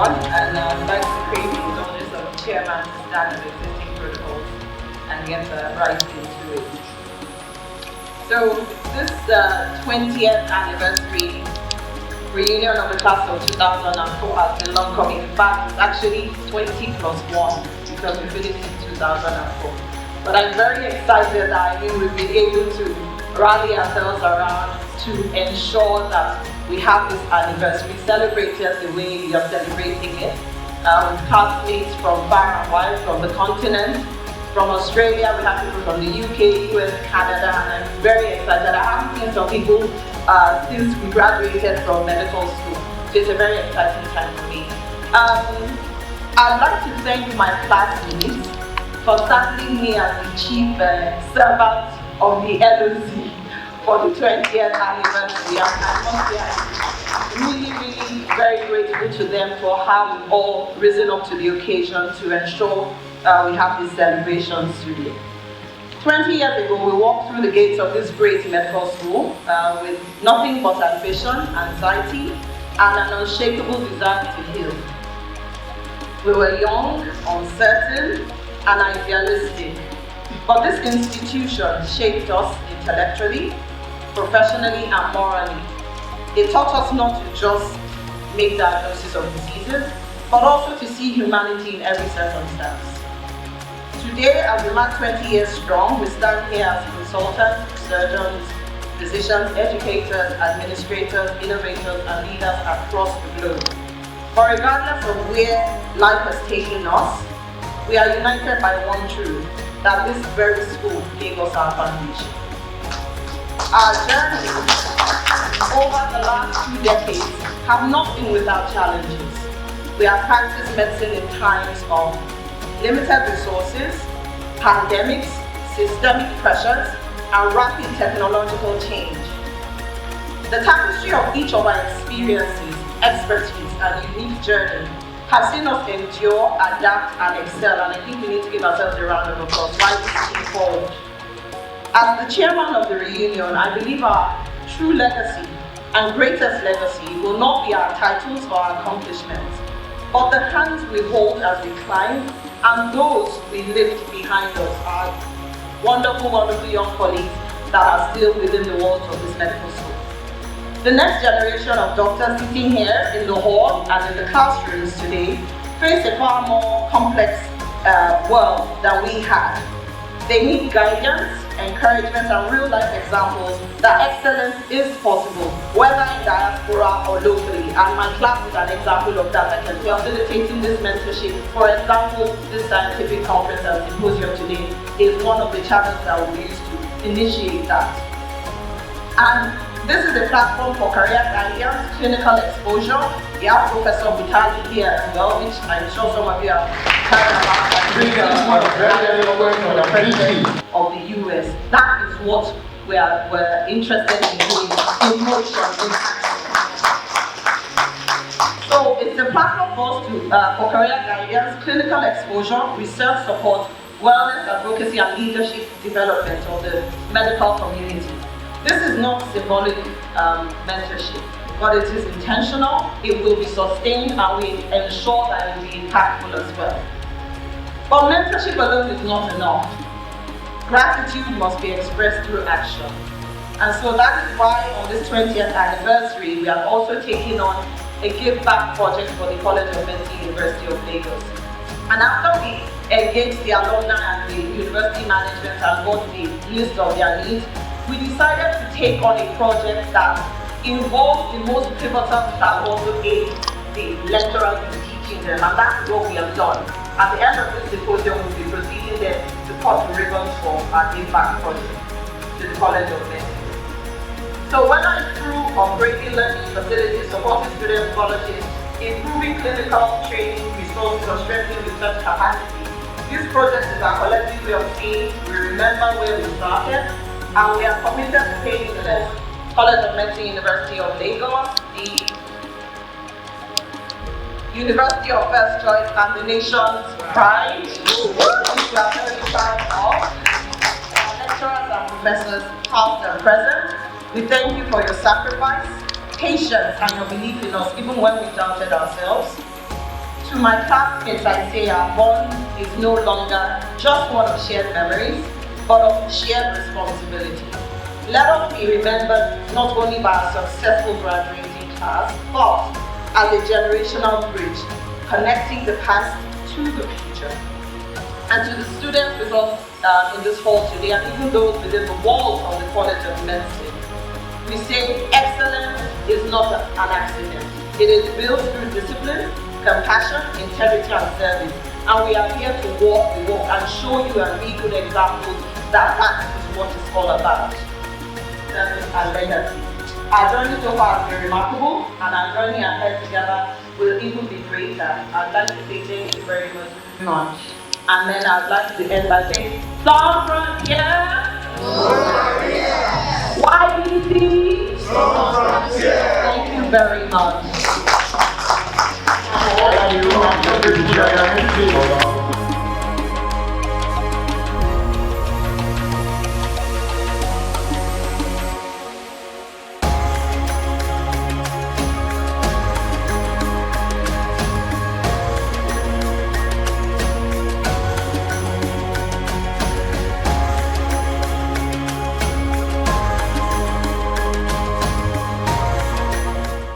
everyone, and I'd like to praise the indulgence of the chairman to stand on the existing protocols and get right into it. So this 20th anniversary reunion of the class of 2004 has been long coming. In fact, it's actually 20 plus 1 because we finished in 2004. But I'm very excited that we've been able to rally ourselves around to ensure that we have this anniversary celebrated the way we are celebrating it. Classmates from far and wide, from the continent, from Australia, we have people from the UK, US, Canada, and I'm very excited. I haven't seen some people since we graduated from medical school, so it's a very exciting time for me. I'd like to thank my classmates for saddling me as the chief servant of the LOC for the 20th anniversary. I'm really very grateful to them for how we've all risen up to the occasion to ensure we have these celebrations today. 20 years ago, we walked through the gates of this great medical school with nothing but ambition, anxiety, and an unshakable desire to heal. We were young, uncertain, and idealistic, but this institution shaped us intellectually, professionally, and morally. It taught us not to just make diagnoses of diseases, but also to see humanity in every circumstance. Today, as we mark 20 years strong, we stand here as consultants, surgeons, physicians, educators, administrators, innovators, and leaders across the globe. But regardless of where life has taken us, we are united by one truth, that this very school gave us our foundation. Our journey over the last 2 decades have not been without challenges. We have practiced medicine in times of limited resources, pandemics, systemic pressures, and rapid technological change. The tapestry of each of our experiences, expertise, and unique journey have seen us endure, adapt, and excel, and I think we need to give ourselves a round of applause while we move forward. As the chairman of the reunion, I believe our true legacy and greatest legacy will not be our titles or our accomplishments, but the hands we hold as we climb and those we lift behind us, our wonderful young colleagues that are still within the walls of this medical school. The next generation of doctors sitting here in the hall and in the classrooms today face a far more complex world than we had. They need guidance, encouragement, and real-life examples that excellence is possible, whether in diaspora or locally. And my class is an example of that. I can be facilitating this mentorship. For example, this scientific conference and symposium today is one of the channels that we use to initiate that. And this is a platform for career guidance, clinical exposure. We have Professor Butali here as well, which I'm sure some of you have heard about. Of the US. That is what we're interested in doing, in motion, in action. So it's a platform for us for career guidance, clinical exposure, research support, wellness, advocacy, and leadership development of the medical community. This is not symbolic mentorship, but it is intentional, it will be sustained, and we ensure that it will be impactful as well. But mentorship alone is not enough. Gratitude must be expressed through action. And so that is why on this 20th anniversary, we have also taken on a give back project for the College of Medicine, University of Lagos. And after we engaged the alumni and the university management and got the list of their needs, we decided to take on a project that involves the most pivotal that also aid the lecturers in teaching them, and that's what we have done. At the end of this symposium, we'll be proceeding them to cut the ribbons for our impact project to the College of Medicine. So whether it's through operating learning facilities, supporting student scholarships, improving clinical training resources, or strengthening research capacity, this project is our collective way of saying we remember where we started, and we are committed to paying the College of Medicine, University of Lagos, the University of First Choice and the nation's pride, which we are very proud of. Our lecturers and professors, past and present, we thank you for your sacrifice, patience, and your belief in us, even when we doubted ourselves. To my classmates, I say our bond is no longer just one of shared memories, but of shared responsibility. Let us be remembered not only by our successful graduating class, but as a generational bridge connecting the past to the future. And to the students with us in this hall today, and even those within the walls of the College of Medicine, we say excellence is not an accident. It is built through discipline, compassion, integrity, and service. And we are here to walk the walk and show you and be good examples that that is what it's all about. And legacy. Our journey so far has been remarkable, and our journey ahead together will even be greater. I'd like to say thank you very much. And then I'd like to end by saying, Some Frontier! YBC! Thank you very much.